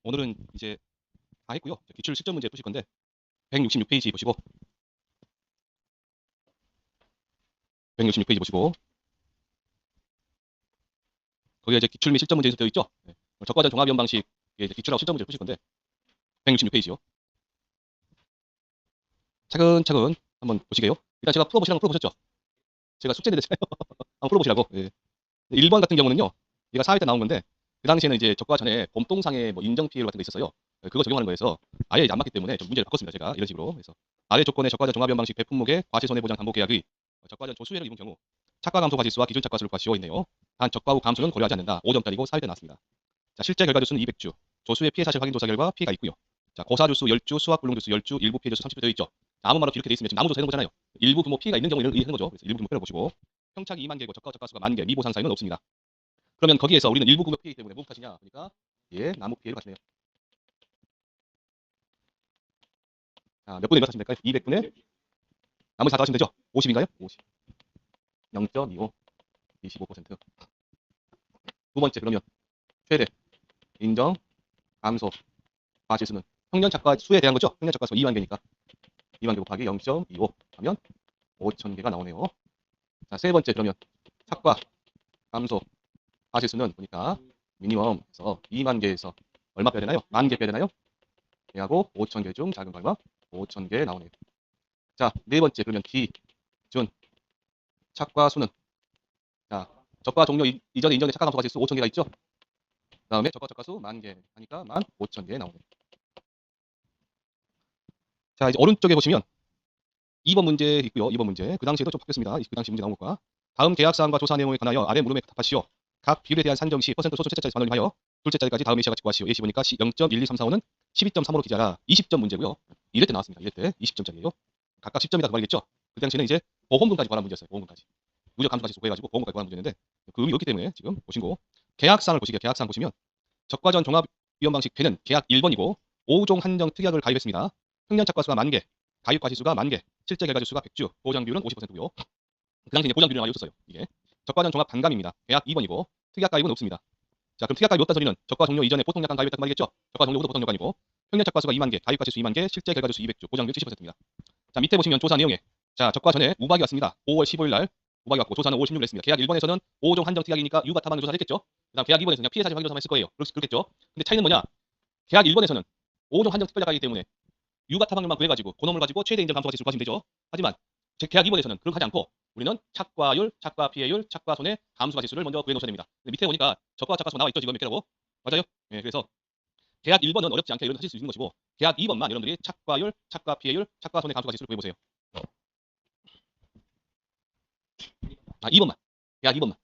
오늘은 이제 다 했고요. 기출 실전 문제 푸실 건데 166페이지 보시고 166페이지 보시고 거기에 이제 기출 및 실전 문제 되어 있죠. 네. 적과전 종합이원 방식 이제 기출하고 실전 문제 푸실 건데 166페이지요. 차근차근 한번 보시게요. 일단 제가 풀어보시라고 풀어보셨죠. 제가 숙제 내드렸잖아요. 한번 풀어보시라고. 예. 1번 같은 경우는요. 얘가 4회 때 나온 건데 그 당시에는 이제 적과 전에 범동상의 뭐 인정 피해로 같은 게 있었어요. 그거 적용하는 거에서 아예 안 맞기 때문에 좀 문제를 바꿨습니다. 제가 이런 식으로. 그래서 아래 조건의 적과전 종합이원 방식 배품목의 과세손해보장 담보계약의 적과전 조수회를 입은 경우 착과 감소 가지수와 기준 착과수를 과시하고 있네요. 단 적과 후 감소는 고려하지 않는다. 5점짜리고 4회 때 나왔습니다. 자, 실제 결과주수는 200주, 조수의 피해 사실 확인 조사 결과 피해가 있고요. 자, 고사주수 10주, 수학불능주수 10주, 일부 피해주수 30주 되어 있죠. 아무 말 없이 이렇게 되어 있으면 지금 나무조사 해놓은 거잖아요. 일부 부모 피해가 있는 경우를 의하는 거죠. 그래서 일부 부모 피해를 보시고 평착이 2만 개고 적과수가 10,000개, 미보상 사유는 없습니다. 그러면 거기에서 우리는 일부 구역 피해 때문에 무슨 탓이냐? 그러니까 예, 나무 피해로 가시네요. 자, 몇 분의 몇 하시면 될까요? 200분의 나머지 4 더하시면 되죠? 50인가요? 50. 0.25, 25%. 두 번째 그러면 최대 인정 감소 과실수는 평년 착과 수에 대한 거죠? 평년 착과 수 2만 개니까 2만 개 곱하기 0.25 하면 5,000개가 나오네요. 자, 세 번째 그러면 착과 감소 과실수는 보니까 미니멈에서 2만 개에서 얼마 빼야 되나요? 10,000개 빼야 되나요? 얘하고 5,000개 중 작은 거 얼마? 5,000개 나오네요. 자, 네 번째 그러면 기준 착과 수는 자, 적과 종료 이전에 인정된 착과 감소 과실수 5,000개가 있죠? 그 다음에 적과 수 10,000개 하니까 15,000개 나오네요. 자, 이제 오른쪽에 보시면 2번 문제 있고요. 2번 문제. 그 당시에도 좀 바뀌었습니다. 그 당시 문제 나온 것과 다음 계약사항과 조사 내용에 관하여 아래 물음에 답하시오. 각 비율에 대한 산정 시 퍼센트 소수 첫째 자리 반을 하여 둘째 자리까지 다음 예시와 같이 구하시오. 예시 보니까 0.12345는 12.3으로 기재하라. 20점 문제고요. 1회 때 나왔습니다. 1회 때 20점짜리예요. 각각 10점이다 그 말이겠죠. 그 당시에는 이제 보험금까지 관한 문제였어요. 보험금까지. 누적 감소가지수 구해가지고 보험금까지 관한 문제였는데 그 의미 없기 때문에 지금 보신 거 계약사항을 보시게요. 계약사항 보시면 적과전 종합위험 방식 배는 계약 1번이고 5종 한정 특약을 가입했습니다. 평년 착과수가 10,000개, 가입 과실수가 10,000개, 실제 결과주수가 100주, 보장 비율은 50%고요. 그 당시 이제 보장 비율을 많이 없었어요. 이게 적과전 종합 반감입니다. 계약 2번이고 특약 가입은 없습니다. 자, 그럼 특약 가입이 없다는 소리는 적과 종료 이전에 보통 약관 가입했단 말이겠죠? 적과 종료 후도 보통 약관이고 평년 착과수가 2만 개, 가입 과실수 2만 개, 실제 결과주수 200주, 보장 비율 70%입니다. 자, 밑에 보시면 조사 내용에 자, 적과 전에 우박이 왔습니다. 5월 15일 날 우박이 왔고 조사는 5월 16일 했습니다. 계약 1번에서는 5종 한정 특약이니까 유가 탐방을 조사를 했겠죠? 그다음 계약 2번에서는 그냥 피해 사실 확인 조사만 했을 거예요. 그렇겠죠? 근데 차이는 뭐냐? 계약 1번에서는 5종 한정 특별약관이기 때문에 유가 타방률만 구해가지고 그놈을 가지고 최대 인정 감소 가지수를 구하시면 되죠. 하지만 계약 2번에서는 그렇게 하지 않고 우리는 착과율, 착과 피해율, 착과 손해, 감소 가지수를 먼저 구해 놓으셔야 됩니다. 근데 밑에 보니까 적과 착과수가 나와 있죠. 지금 몇 개라고? 맞아요? 예, 그래서 계약 1번은 어렵지 않게 여러분 하실 수 있는 것이고 계약 2번만 여러분들이 착과율, 착과 피해율, 착과 손해, 감소 가지수를 구해보세요. 아, 2번만. 계약 2번만.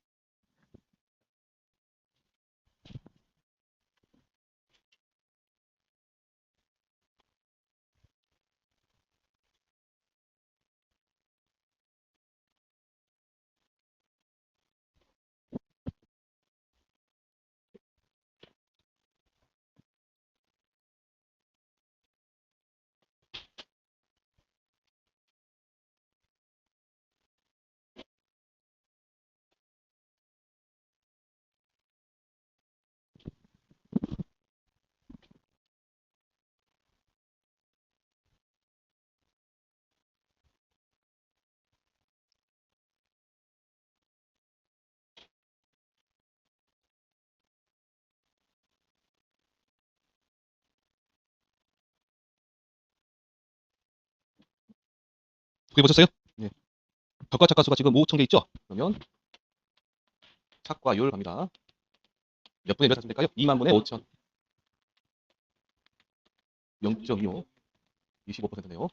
구해보셨어요? 예. 적과 착과수가 지금 5,000개 있죠? 그러면 착과율 갑니다. 몇 분의 몇 하시면 될까요? 2만 분의 5,000. 0.25. 25%네요.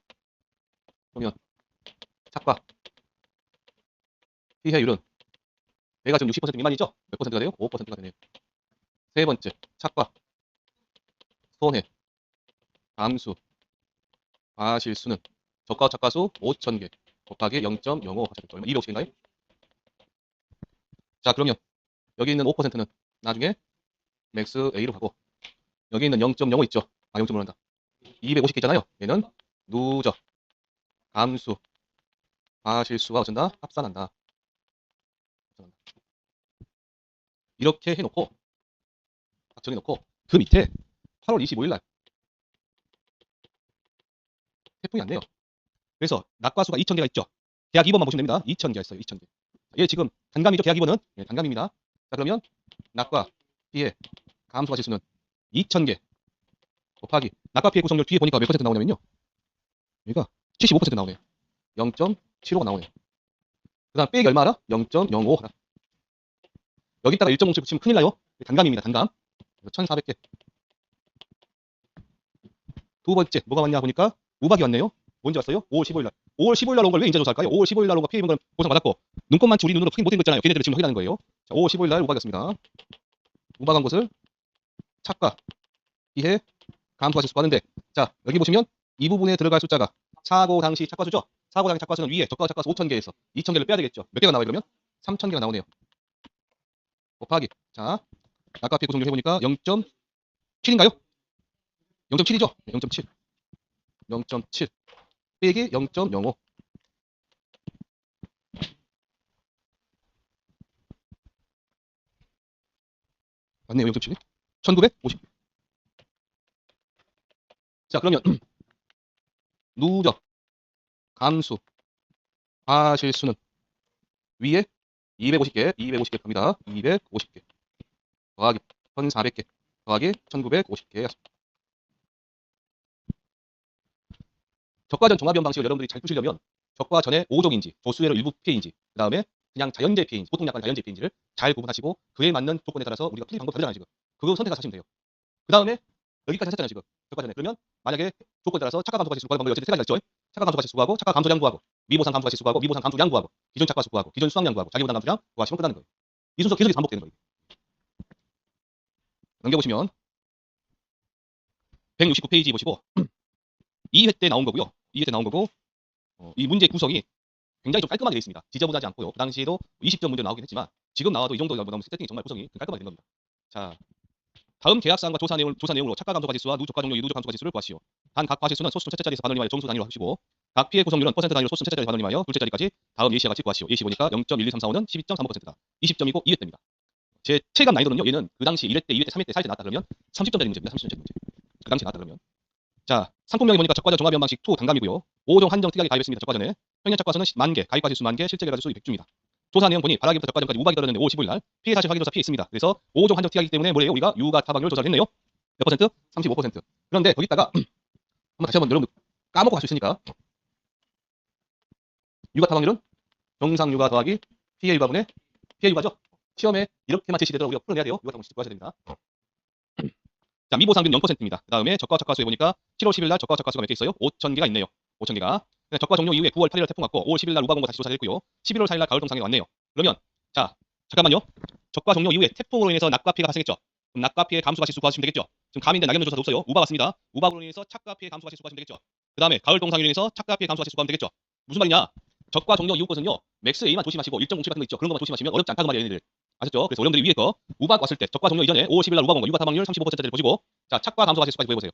그러면 착과 피해율은 얘가 지금 60% 미만이죠? 몇 퍼센트가 돼요? 5%가 되네요. 세 번째, 착과, 손해, 감수, 과실수는 적과 착과수 5,000개 곱하기 0.05 하셨겠죠? 얼마? 250개인가요? 자, 그러면 여기 있는 5%는 나중에 맥스 A로 가고 여기 있는 0.05 있죠? 아, 0.5 한다. 250개 있잖아요. 얘는 누적, 감수, 과실수가 어쩐다? 합산한다. 이렇게 해놓고 딱 정해놓고 그 밑에 8월 25일 날 태풍이 왔네요. 그래서 낙과수가 2,000개가 있죠. 계약 2번만 보시면 됩니다. 2,000개 있어요. 2,000개. 얘 지금 단감이죠. 계약 2번은 예, 단감입니다. 자, 그러면 낙과 피해 감소가 지수는 2,000개 곱하기 낙과 피해 구성률 뒤에 보니까 몇 퍼센트 나오냐면요. 여기가 75% 나오네요. 0.75가 나오네요. 그 다음 빼기 얼마 알아? 0.05 하나. 여기다가 1.07 붙이면 큰일 나요. 단감입니다. 단감. 1,400개. 두 번째 뭐가 왔냐 보니까 우박이 왔네요. 언제 왔어요? 5월 15일 날. 5월 15일 날 온 걸 왜 인제 조사할까요? 5월 15일 날 온 거 피해 입은 건 보상받았고 눈곱만치 우리 눈으로 확인 못한 거 있잖아요. 걔네들을 지금 확인하는 거예요. 자, 5월 15일 날 우박이었습니다. 우박한 것을 착과 피해 감소가 지수 봤는데 자 여기 보시면 이 부분에 들어갈 숫자가 사고 당시 착과수죠. 사고 당시 착과수는 위에 적과 착과수 5,000개에서 2,000개를 빼야 되겠죠. 몇 개가 나와요 그러면? 3,000개가 나오네요. 곱하기 자 아까 피해 구성률 해보니까 0.7인가요? 0.7이죠? 0.7 0.7 빼기 0.05 맞네요. 0.7이 1950. 자 그러면 누적 감수 과실수는 위에 250개 갑니다. 250개 더하기 1,400개 더하기 1,950개. 적과전 종합위험 방식을 여러분들이 잘 푸시려면 적과 전에 5종인지 조수회로 일부 피해인지 그 다음에 그냥 자연재 피해인지 보통 약관 자연재 피해인지를 잘 구분하시고 그에 맞는 조건에 따라서 우리가 풀이 방법 다르잖아요. 지금 그거 선택해서 하시면 돼요. 그 다음에 여기까지 하셨잖아요. 지금 적과 전에. 그러면 만약에 조건에 따라서 착과 감소 과실 구하는 방법이 어쨌든 세 가지가 있죠. 착과 감소 과실 구하고 착과 감소량 구하고 미보상 감소 과실 구하고 미보상 감소량 구하고 기존 착과수 구하고 기존 수확량 구하고 자기보상 감소량 구하시면 끝나는 거예요. 이 순서 계속해서 반복되는 거예요. 넘겨보시면 169페이지 보시고 2회 때 나온 거고요. 2회 때 나온 거고 이 문제 구성이 굉장히 좀 깔끔하게 되어 있습니다. 지저분하지 않고요. 그 당시에도 20점 문제 나오긴 했지만 지금 나와도 이 정도 나오면 세팅이 정말 구성이 깔끔하게 된 겁니다. 자, 다음 계약사항과 조사 내용으로 착과 감소 과실수와 누적과 종료 누적 감소 과실수를 구하시오. 단 각 과실수는 소수점 첫째 자리에서 반원님하여 정수 단위로 하시고 각 피해 구성률은 퍼센트 단위로 소수점 첫째 자리에서 반원님하여 둘째 자리까지 다음 예시와 같이 구하시오. 예시 보니까 0.12345는 12.35%다. 20점이고 2회 때입니다. 제 체감 난이도는요. 얘는 그 당시 1회 때, 2회 때, 3회 때, 4회 때 나왔다 그러면 30점짜리 문제입니다. 30점짜리 문제. 그 당시 나왔다 그러면. 자, 상품명이 보니까 적과전 종합위험 방식 2 단감이고요. 5종 한정 특약에 가입했습니다. 적과전에. 평년 착과수는 10,000개, 가입 과실수 10,000개, 실제 계과수 100주입니다. 조사 내용 보니 발하기부터 적과전까지 우박이 떨어졌는데 5월 15일 날 피해 사실 확인 조사 피해 있습니다. 그래서 5종 한정 특약이기 때문에 뭐래요? 우리가 유가 타방률 조사를 했네요. 몇 퍼센트? 35%. 그런데 거기다가 한번 다시 한번 여러분 까먹고 갈 수 있으니까 유가 타방률은 정상 유가 더하기 피해 유가분의 피해 유가죠. 시험에 이렇게만 제시되더라도 우리가 풀어내야 돼요. 유가 타방률 구하셔야 됩니다. 자, 미보상률 0%입니다. 그 다음에 적과 착과수 해보니까 7월 10일 날 적과 착과수가 몇 개 있어요? 5,000개가 있네요. 5,000개가. 적과 종료 이후에 9월 8일 날 태풍 왔고 5월 10일 날 우박 온거 다시 조사했고요. 11월 4일 날 가을 동상이 왔네요. 그러면 자 잠깐만요. 적과 종료 이후에 태풍으로 인해서 낙과 피해가 발생했죠. 그럼 낙과 피해 감소 과실수 구하시면 되겠죠. 지금 감인데 낙엽 조사도 없어요. 우박 왔습니다. 우박으로 인해서 착과 피해 감소 과실수 구하시면 되겠죠. 그 다음에 가을 동상으로 인해서 착과 피해 감소 과실수 구하면 되겠죠. 무슨 말이냐? 적과 종료 이후 것은요. 맥스 A만 조심하시고 1.07 같은 거 있죠. 그런 것만 조심하시면 어렵지 않다는 말이에요. 얘네들. 아셨죠? 그래서 여러분들이 위에 거 우박 왔을 때 적과 종료 이전에 5월 10일 날 우박 온 거 유가 타방률 35%짜리 보시고 자 착과 감소 과실수까지 구해보세요.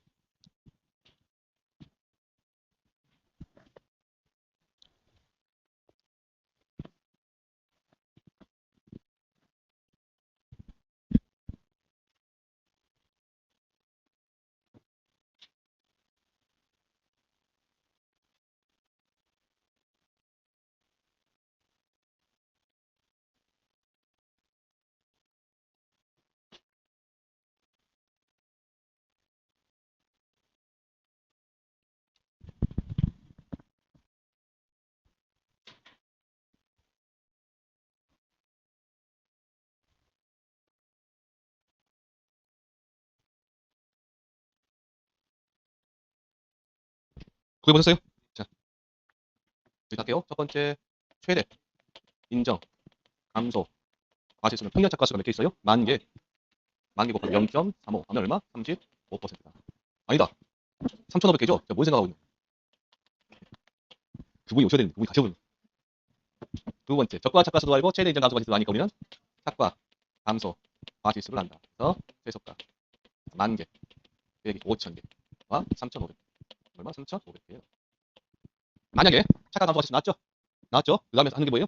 구해보셨어요? 자 여기 할게요. 첫 번째 최대 인정 감소 과실수는 평년 착과수가 몇 개 있어요? 10,000개. 10,000개 곱하기 0.35 하면 얼마? 35%다. 아니다. 3,500개죠? 뭔 생각하고 있는 그분이 오셔야 되는데 그분이 가셔버리네. 두 번째 적과 착과수도 알고 최대 인정 감소 과실수도 아니까 우리는 착과 감소 과실수를 한다. 그래서 최소가 10,000개 빼기 5,000개와 3,500개 얼마? 3,500개예요. 만약에 착과 감소 과실수 나왔죠? 나왔죠? 그 다음에 하는 게 뭐예요?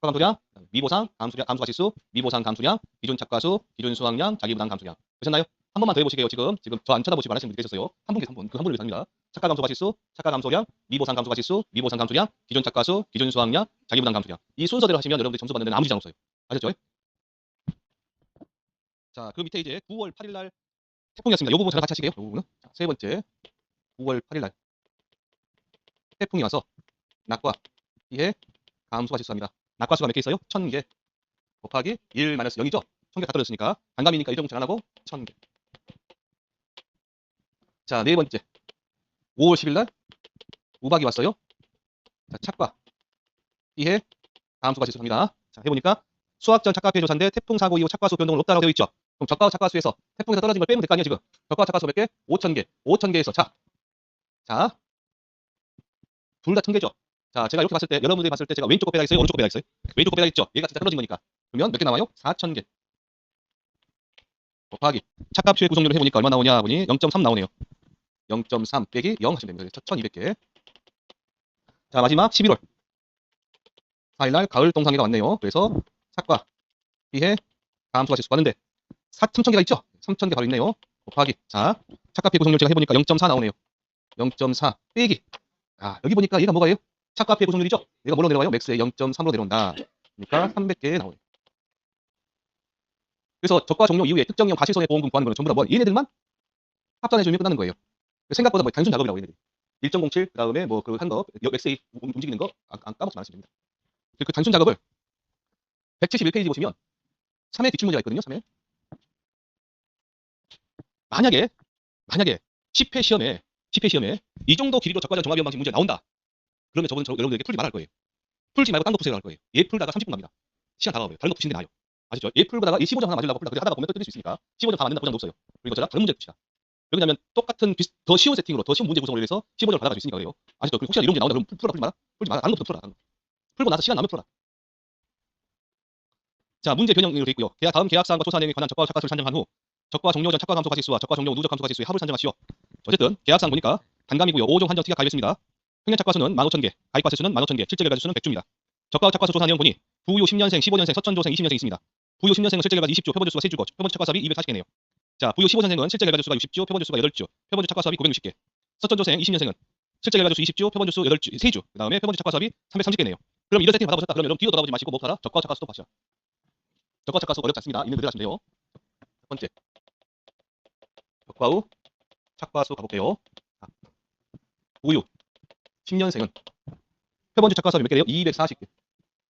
착과 감소량, 미보상, 감소량, 감소 과실수, 미보상 감소량, 기존 착과수, 기존 수확량, 자기부담 감소량. 되셨나요? 한 번만 더 해보시게요. 지금 저 안 쳐다보시고 안 하시는 분이 계셨어요. 한 분께 3분. 그 한 분을 위해서 합니다. 착가 감소 가시수, 착가 감소량, 미보상 감소 가시수, 미보상 감소량, 기존 착가수, 기존 수확량, 자기부담 감소량. 이 순서대로 하시면 여러분들이 점수 받는 데는 아무 지장 없어요. 아셨죠? 자, 그 밑에 이제 9월 8일 날 태풍이었습니다. 이 부분 저랑 같이 하시게요. 이 부분은. 자, 세 번째 9월 8일 날 태풍이 와서 낙과 피해 감소가 실수합니다. 낙과수가 몇 개 있어요? 1000개 곱하기 1 마이너스 0이죠? 1000개 다 떨어졌으니까 반감이니까 1.0 안 하고 1000개. 자, 네 번째 5월 10일 날 우박이 왔어요. 자, 착과 피해 감소가 실수합니다. 자, 해보니까 수학 전 착과 피해 조사인데 태풍 사고 이후 착과수 변동은 없다라고 되어 있죠. 그럼 적과와 착과수에서 태풍에서 떨어진 걸 빼면 될 거 아니에요 지금. 적과와 착과수 몇 개? 5000개. 5000개에서 자, 둘 다 1000개죠. 자, 제가 이렇게 봤을 때 여러분들이 봤을 때 제가 왼쪽 거 빼야겠어요? 오른쪽 거 빼야겠어요? 왼쪽 거 빼야겠죠. 얘가 진짜 떨어진 거니까. 그러면 몇 개 나와요? 4000개. 곱하기 착과 피해 구성률을 해보니까 얼마 나오냐 보니 0.3 나오네요. 0.3 빼기 0 하시면 됩니다. 1200개. 자, 마지막 11월 4일 날 가을 동상회가 왔네요. 그래서 착과 피해 감소가 실수 왔는데 3000개가 있죠? 3000개 바로 있네요. 곱하기 자, 착과 피해 구성률 제가 해보니까 0.4 나오네요. 0.4 빼기 여기 보니까 얘가 뭐가요? 착과 피해 구성률이죠? 얘가 뭘로 내려와요? 맥스의 0.3으로 내려온다. 그러니까 300개 나오네요. 그래서 적과 종료 이후에 특정형 과실손해 보험금 구하는 거는 전부 다 뭐 얘네들만 합산해주면 끝나는 거예요. 생각보다 뭐 단순 작업이라고 얘네들이. 1.07 그다음에 뭐 그 한 거 맥스의 움직이는 거 까먹지 말으시면 됩니다. 그 단순 작업을 171페이지 보시면 3회 기출문제가 있거든요. 3회. 만약에 10회 시험에 이 정도 길이로 적과적 종합이용 방식 문제 나온다. 그러면 저분은 여러분들에게 풀지 말할 거예요. 풀지 말고 딴 거 푸세요 할 거예요. 얘 풀다가 30분 갑니다. 시간 다 가고요. 다른 거 푸시는 게 나아요. 아시죠? 얘 풀다가 이 15점 하나 맞으려고 풀다. 근데 하다가 보면 또 틀릴 수 있으니까 15점 다 맞는다 보장도 없어요. 그리고 저랑 다른 문제 풉시다. 왜냐면 똑같은 더 쉬운 세팅으로 더 쉬운 문제 구성으로 해서 15점을 받아갈 수 있으니까 그래요. 아시죠? 그리고 혹시나 이런 문제 나온다 그러면 풀지 마라. 풀지 마라. 다른 것부터 풀어라. 다른 거. 풀고 나서 시간 나면 풀어라. 자, 문제 변형으로 되어 있고요. 다음 계약사항과 조사 내용에 관한 적과와 착과수를 산정한 후 적과 종료 전 착과 감소 가지수와 적과 종료 후 누적 감소 가지수의 합을 산정하시오. 어쨌든 계약사항 보니까 단감이고요. 5종 한정 특약 가입했습니다. 평년 착과수는 15,000개, 가입 과세수는 15,000개, 실제 결과수는 100주입니다. 적과 착과수 조사 내용 보니 부유 10년생, 15년생, 서천조생 20년생 있습니다. 부유 10년생은 실제 결과수 20주, 표본주수가 3주고 표본주 착과수합이 240개네요. 자, 부유 15년생은 실제 결과주수가 60주, 표본주수가 8주, 표본주 착과수합이 960개. 서천조생 20년생은 실제 결과주수 20주, 표본주수 8주, 3주, 그 다음에 표본주 착과수합이 330개네요. 그럼 이런 세팅 받아보셨다. 그러면 여러분 뒤로 돌아보지 마시고 뭐하라? 적과 착과수 똑바시라. 적과 착과수 어렵지 않습니다. 있는 그대로 하시면 돼요. 첫 번째 적과 후 착과수 가볼게요. 부유 10년생은 표본주 착과수합이 몇 개래요? 240개.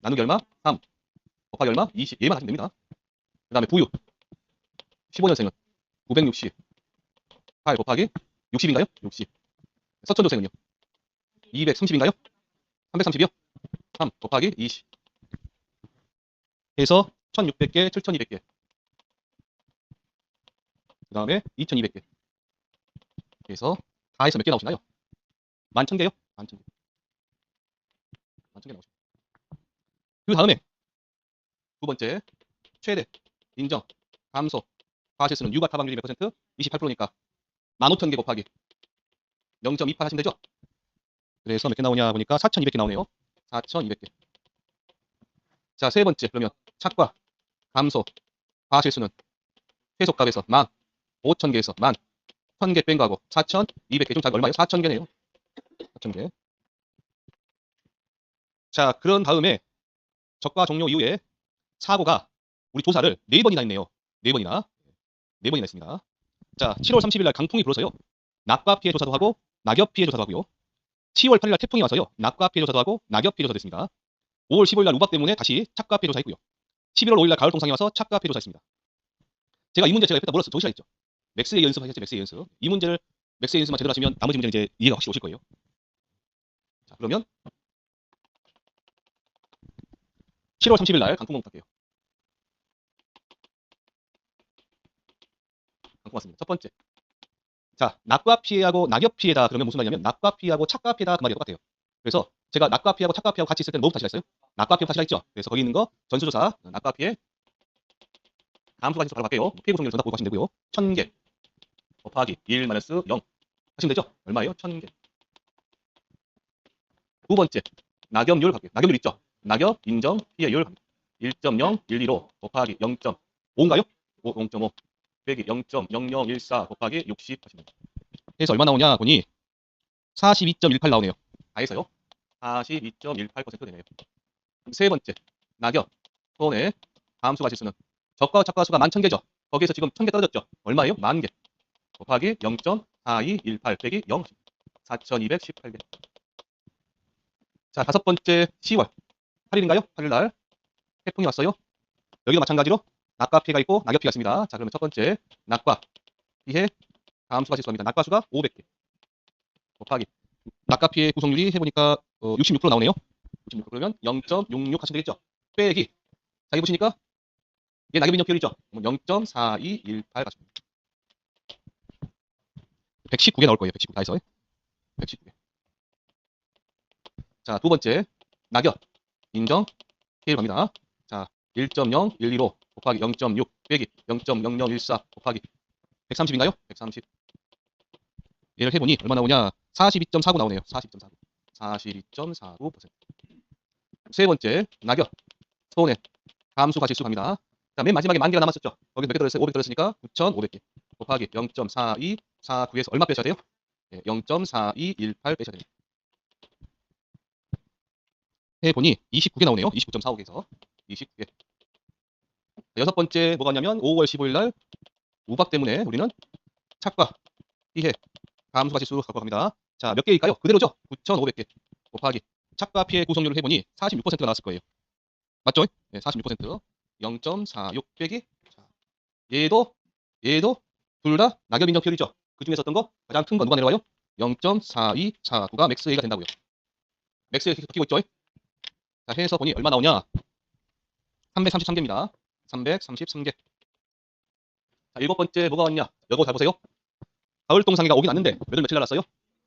나누기 얼마? 3. 곱하기 얼마? 20. 얘만 하시면 됩니다. 그 다음에 부유 15년생은 960. 8 곱하기 60인가요? 60. 서천조생은요? 230인가요? 330이요? 3 곱하기 20. 해서 1600개, 7200개. 그 다음에 2200개. 그래서 다 해서 몇 개 나오시나요? 11,000개요? 11,000개. 11,000개 나오시죠. 그 다음에 두 번째 최대 인정 감소 과실수는 유가 타방률이 몇 퍼센트? 28%니까 15,000개 곱하기 0.28 하시면 되죠? 그래서 몇 개 나오냐 보니까 4,200개 나오네요. 4,200개. 자, 세 번째 그러면 착과 감소 과실수는 회속값에서 15,000개에서 10,000개 뺀 거하고 4,200개 중 얼마예요? 4,000개네요. 4,000개. 자, 그런 다음에 적과 종료 이후에 사고가 우리 조사를 4번이나 했네요. 4번이나. 4번이나 했습니다. 자, 7월 30일 날 강풍이 불어서요. 낙과 피해 조사도 하고 낙엽 피해 조사도 하고요. 10월 8일 날 태풍이 와서요. 낙과 피해 조사도 하고 낙엽 피해 조사도 했습니다. 5월 15일 날 우박 때문에 다시 착과 피해 조사했고요. 11월 5일 날 가을 동상이 와서 착과 피해 조사했습니다. 제가 이 문제 제가 옆에다 몰아서 적으시라 했죠. 맥스의 연습 하셨죠. 맥스의 연습. 이 문제를 맥스의 연습만 제대로 하시면 나머지 문제는 이제 이해가 확실히 오실 거예요. 자, 그러면 7월 30일 날 강풍 공부할게요. 강풍 왔습니다. 첫 번째. 자, 낙과 피해하고 낙엽 피해다 그러면 무슨 말이냐면 낙과 피해하고 착과 피해다 그 말이 똑같아요. 그래서 제가 낙과 피해하고 착과 피해하고 같이 있을 때는 뭐부터 하시라 했어요? 낙과 피해 하시라 했죠. 그래서 거기 있는 거 전수조사 낙과 피해 감소 가지수 바로 갈게요. 피해 구성률 전답 보고 하시면 되고요. 1000개 곱하기 1 마이너스 0 하시면 되죠. 얼마예요? 1000개. 두 번째 낙엽률 갈게요. 낙엽률 있죠. 낙엽 인정 피해율 1.0 125 곱하기 0.5인가요? 0.5 빼기 0.0014 곱하기 60 하시면 됩니다. 해서 얼마 나오냐 보니 42.18 나오네요. 다 해서요. 42.18% 되네요. 세 번째, 낙엽, 손에 함수 가실수는 적과 짝과수가 11,000개죠. 거기에서 지금 1,000개 떨어졌죠. 얼마예요? 10,000개. 곱하기 0.4218 빼기 0. 4,218개. 자, 다섯 번째 10월 8일인가요? 8일날 태풍이 왔어요. 여기도 마찬가지로 낙과 피해가 있고 낙엽 피해가 있습니다. 자, 그러면 첫 번째 낙과 피해 함수가 실수합니다. 낙과 수가 500개. 곱하기 낙과 피해 구성률이 해보니까 66% 나오네요. 66% 그러면 0.66 하시면 되겠죠. 빼기. 자, 여기 보시니까 얘 낙엽 인정 비율이죠. 0.4218 하시면 됩니다. 119개 나올 거예요. 119 다 해서 119개. 자, 두 번째 낙엽 인정 피해를 갑니다. 자, 1.0115 곱하기 0.6 빼기 0.0014 곱하기 130인가요? 130. 얘를 해보니 얼마 나오냐? 42.49 나오네요. 42.49. 42.49%. 세 번째 낙엽 손에 함수 가실수 갑니다. 자, 맨 마지막에 10,000개가 남았었죠. 거기서 몇 개 떨어졌어요? 500 떨어졌으니까 9,500개 곱하기 0.4249에서 얼마 빼셔야 돼요? 네, 0.4218 빼셔야 됩니다. 해보니 29개 나오네요. 29.45개에서 29개. 여섯 번째 뭐가 있냐면 5월 15일 날 우박 때문에 우리는 착과 피해 함수 가실수 갖고 갑니다. 자, 몇 개일까요? 그대로죠? 9,500개 곱하기 착과 피해 구성률을 해보니 46%가 나왔을 거예요. 맞죠? 네, 46%. 0.46 빼기. 자, 얘도 둘 다 낙엽 인정 비율이죠. 그 중에서 어떤 거? 가장 큰 거 누가 내려와요? 0.4249가 맥스 A가 된다고요. 맥스 A 이렇게 끼고 있죠? 자, 해서 보니 얼마 나오냐? 333개입니다. 333개. 자, 일곱 번째 뭐가 왔냐? 이거 잘 보세요. 가을 동상이가 오긴 왔는데 며칠 날았어요?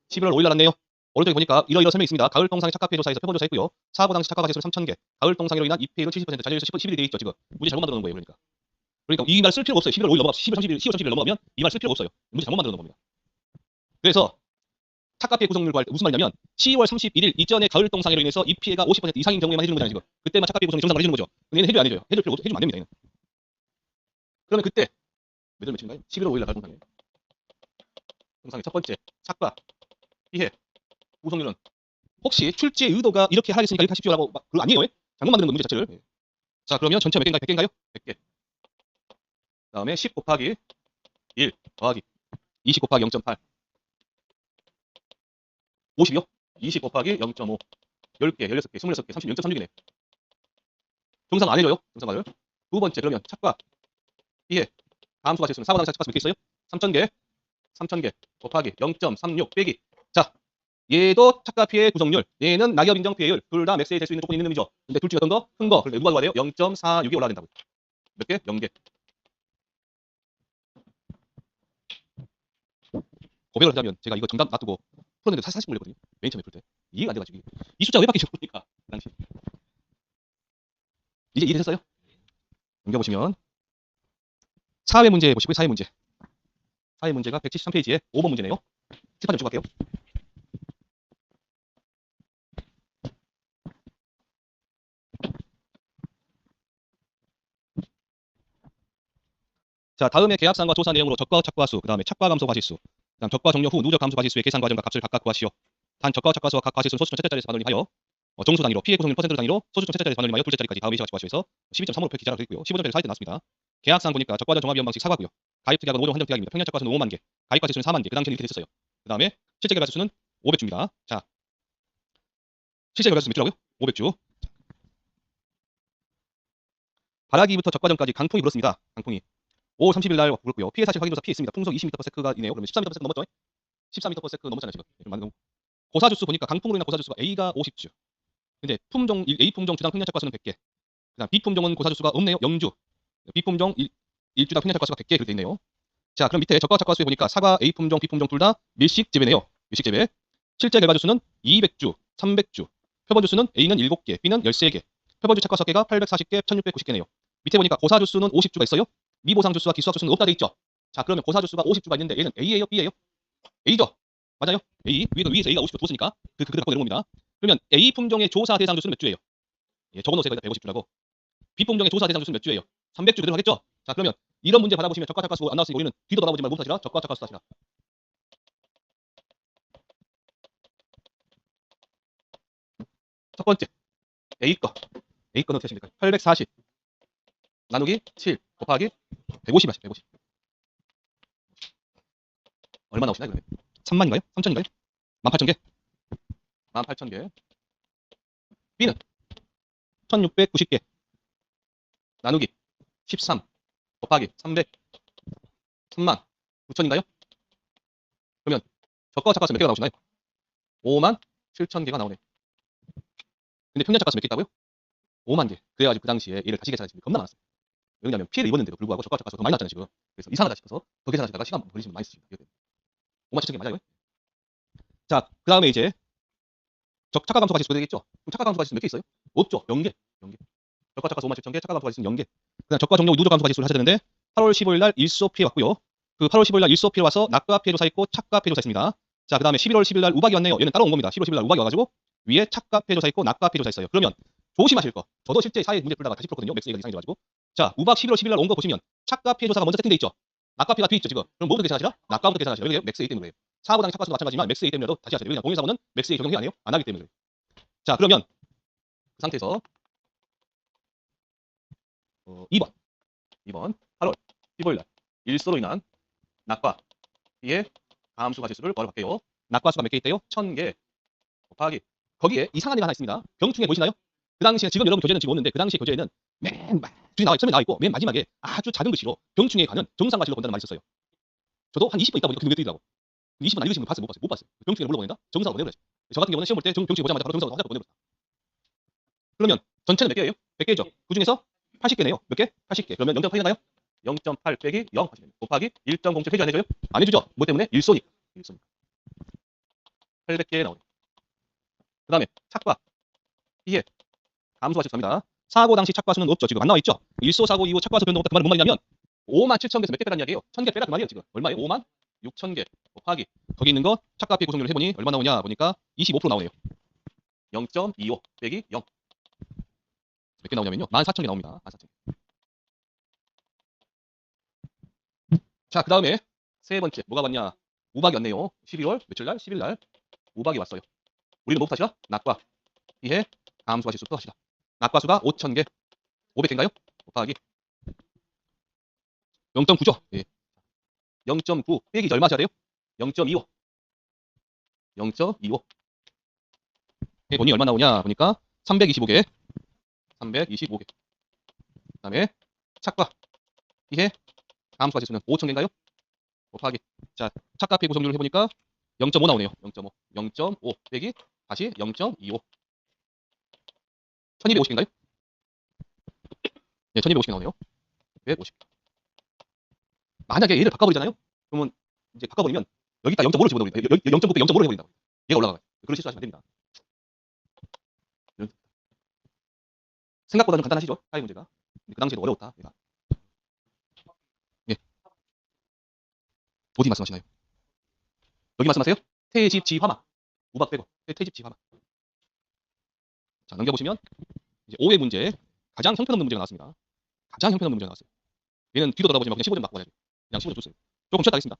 11월 5일 날았네요. 오른쪽에 보니까 이러이러 설명이 있습니다. 가을 동상의 착각 피해 조사에서 표본 조사했고요. 사고 당시 착각 가시수는 3,000개. 가을 동상으로 인한 입피해율 70%, 자녀율 11일이 되어 있죠. 지금 문제 잘못 만들어 놓은 거예요. 그러니까 이 말 쓸 필요가 없어요. 11월 5일 넘어가 10월 30일 넘어가면 이 말 쓸 필요가 없어요. 문제 잘못 만들어 놓은 겁니다. 그래서 착각 피해 구성률 구할 때 무슨 말이냐면 10월 31일 이전에 가을 동상으로 인해서 이 피해가 50% 이상인 경우에만 해주는 거잖아요. 지금 그때만 착각 피해 구성률 정상을 해주는 거죠. 근데 얘는 해줘야 안 해줘요. 해주면 안 됩니다. 얘는. 그러면 그때 며칠인가요? 11월 5일 날 가을 동상이에요. 동상의 첫 번째 착각 피해 구성률은 혹시 출제의 의도가 이렇게 하겠으니까 이렇게 하십시오라고 그거 아니에요. 잘못 만드는 거 문제 자체를. 자, 그러면 전체 몇 개인가요? 100개인가요? 100개. 다음에 10 곱하기 1 더하기 20 곱하기 0.8 50이요? 20 곱하기 0.5 10개, 16개, 26개, 30, 0.36이네. 정상 안 해줘요? 정상을. 두 번째 그러면 착각 피해 함수가 실수는 사고 당시 착각 몇 개 있어요? 3,000개 3,000개 곱하기 0.36 빼기. 자, 얘도 착각 피해 구성률, 얘는 낙엽 인정 피해율 둘 다 맥스에 될 수 있는 조건이 있는 놈이죠. 근데 둘 중에 어떤 거? 큰 거. 그러니까 누가 좋아야 돼요? 0.46이 올라야 된다고. 몇 개? 0개. 고백을 하자면 제가 이거 정답 놔두고 풀었는데 40 걸렸거든요. 맨 처음에 풀 때. 이해가 안 돼가지고 이 숫자 왜 바뀌죠? 그러니까 그 당시. 이제 이해되셨어요? 넘겨보시면 사회 문제 보시고요. 사회 문제. 사회 문제가 173페이지에 5번 문제네요. 칠판 좀 주고 갈게요. 자, 다음에 계약상과 조사 내용으로 적과 착과수, 그 다음에 착과 감소 과실수, 그 다음 적과 종료 후 누적 감소 과실수의 계산 과정과 값을 각각 구하시오. 단 적과 착과수와 각 과실수는 소수점 최대 자리에서 반올림하여 정수 단위로 피해 구성률 퍼센트 단위로 소수점 최대 자리에서 반올림하여 둘째 자리까지 다음 예시같이 구하시오에서 12.35 기자로 되어 있고요. 15점짜리 사이트 나왔습니다. 계약상 보니까 적과적 종합위험 방식 사과고요. 가입 특약은 5종 한정 특약입니다. 평년 착과수는 5만 개, 가입 과실수는 4만 개. 그 당시에는 이렇게 됐었어요. 그 다음에 실제 결과수는 500주입니다. 자, 실제 결과수 몇 주라고요? 500주. 바라기부터 적과전까지 강풍이 불었습니다. 강풍이 5월 30일 날 불었고요. 피해 사실 확인조사 피해 있습니다. 풍속 20m/s가 이네요. 그러면 13m/s 넘었죠? 13m/s 넘었잖아요. 지금. 고사주수 보니까 강풍으로 인한 고사주수가 A가 50주. 근데 품종 A 품종 주당 평년 착과수는 100개. 그다음 B 품종은 고사주수가 없네요. 0주. B 품종 1주당 평년 착과수가 100개 그렇게 돼 있네요. 자, 그럼 밑에 적과 착과수에 보니까 사과 A 품종, B 품종 둘 다 밀식 재배네요. 밀식 재배. 실제 결과주수는 200주, 300주. 표본주수는 A는 7개, B는 13개. 표본주 착과 섞개가 840개, 1690개네요. 밑에 보니까 고사주수는 50주가 있어요. 미보상주수와 기수학주수는 없다 돼 있죠. 자, 그러면 고사주수가 50주가 있는데 얘는 A예요, B예요? A죠. 맞아요. A. 위에서 A가 50주 뒀으니까 그대로 갖고 내려온 겁니다. 그러면 A 품종의 조사 대상 주수는 몇 주예요? 예, 적어놓으세요. 150주라고. B 품종의 조사 대상 주수는 몇 주예요? 300주 그대로 하겠죠? 자, 그러면 이런 문제 받아보시면 적과 착과수 안 나왔으니 우리는 뒤도 돌아보지 말고 무엇 하시라? 적과 착과수 하시라. 첫 번째 A 거는 어떻게 하시면 될까요? 840 나누기 7 곱하기 150 하시죠. 150 얼마 나오시나요? 그러면 3만인가요? 3천인가요? 18,000개? 18,000개. B는 1690개 나누기 13 곱하기 300 3만 9천인가요? 그러면 적과 착과수 몇 개가 나오시나요? 5만 7천 개가 나오네. 근데 평균 착과수 몇 개 있다고요? 5만 개. 그래가지고 그 당시에 얘를 다시 계산하시면 겁나 많았어요. 왜냐면 피해를 입었는데도 불구하고 적과 착과수가 더 많이 났잖아요 지금. 그래서 이상하다 싶어서 더 계산하시다가 시간 걸리시면 많이 쓰십니다. 5만 7천 개 맞아요? 자, 그 다음에 이제 착과 감소가 지수 되겠죠? 그럼 착과 감소가 지수 몇 개 있어요? 없죠. 0개. 0개. 적과 착과수 5만 7천 개, 착과 감소가 지수는 0개. 그다음 적과 종료 누적 감소가 지수를 하셔야 되는데 8월 15일 날 일소 피해 왔고요. 그 8월 15일 날 일소 피해 와서 낙과 피해 조사 있고 착과 피해 조사 있습니다. 자, 그다음에 11월 10일 날 우박이 왔네요. 얘는 따로 온 겁니다. 11월 10일 날 우박이 와가지고 위에 착과 피해 조사 있고 낙과 피해 조사 있어요. 그러면 조심하실 거. 저도 실제 사회 문제 풀다가 다시 풀었거든요. 맥스 얘기가 이상해 가지고. 자, 우박 11월 10일 날 온 거 보시면 착과 피해 조사가 먼저 세팅돼 있죠. 낙과 피해가 뒤에 있죠, 지금. 그럼 뭐부터 계산하시라? 낙과부터 계산하시라. 여기 맥스 A 때문에 그래요. 사고당 착과수도 마찬가지지만 맥스 A 때문에도 다시 하셔야 돼요. 왜냐면 공인사고는 맥스 A 적용이 안 해요. 안 하기 때문에 그래요. 자, 그러면 그 상태에서 2번 8월 15일 날 일소로 인한 낙과 피해 감수가 지수를 바로 갈게요. 낙과수가 몇 개 있대요? 1000개 곱하기 거기에 이상한 애가 하나 있습니다. 병충해 보이시나요? 그 당시에 지금 여러분 교재는 지금 없는데 그 당시에 교재에는 맨 설명에 나와 있고 맨 마지막에 아주 작은 글씨로 병충해에 관한 정상가치로 본다는 말이 있었어요. 저도 한 20분 있다 보니까 그 눈에 띄더라고. 20분 안 읽으신 분 봤어요? 못 봤어요. 병충해를 물어보낸다? 정상으로 보내버려야지. 저 같은 경우는 시험 볼 때 병충해 보자마자 바로 정상으로 하자고 보내버렸다. 그러면 전체는 몇 개예요? 100개죠. 그 중에서 80개네요. 몇 개? 80개. 그러면 0.8이 나요? 0.8 빼기 0 하시면 곱하기 1.07 해줘 안 해줘요? 안 해주죠. 뭐 때문에? 일소니까. 800개 나오네. 그 다음에 착과 피해 감소가 지수합니다. 사고 당시 착과수는 없죠. 지금 안 나와 있죠. 일소 사고 이후 착과수 변동 없다. 그 말은 뭔 말이냐면 5만 7천 개에서 몇 개 빼란 이야기예요. 1000개 빼라 그 말이에요. 지금 얼마예요? 5만 6천 개 곱하기 거기 있는 거 착과 피해 구성률을 해보니 얼마 나오냐 보니까 25% 나오네요. 0.25 빼기 0 몇 개 나오냐면요. 14,000개 나옵니다. 14,000개. 자, 그 다음에 세 번째 뭐가 왔냐? 우박이 왔네요. 11월 며칠 날? 10일 날 우박이 왔어요. 우리는 뭐부터 하시라? 낙과 피해 감수가 지수부터 하시라. 낙과수가 5,000개 500개인가요? 곱하기 0.9죠. 예. 0.9 빼기 얼마 하셔야 돼요? 0.25 0.25 해보니 얼마 나오냐 보니까 325개 그 다음에 착과 피해 감수가 지수는 5,000개인가요? 곱하기 자 착과 피해 구성률을 해보니까 0.5 나오네요. 0.5 빼기 다시 0.25 1250개인가요? 네, 1250개 나오네요. 150. 만약에 얘를 바꿔버리잖아요? 그러면 이제 바꿔버리면 여기다 0.5를 집어넣습니다. 0.9 빼기 0.5를 해버린다고. 얘가 올라가요. 그런 실수하시면 안 됩니다. 생각보다 좀 간단하시죠? 사회 문제가. 그 당시에도 어려웠다. 얘가. 예. 어디 말씀하시나요? 여기 말씀하세요? 태집지화마. 우박 빼고. 태집지화마. 자, 넘겨보시면 이제 5회 문제 가장 형편없는 문제가 나왔습니다. 가장 형편없는 문제가 나왔어요. 얘는 뒤도 돌아보지 말고 그냥 15점 맞고 가야죠. 그냥 15점 줬어요. 조금 쉬었다 하겠습니다.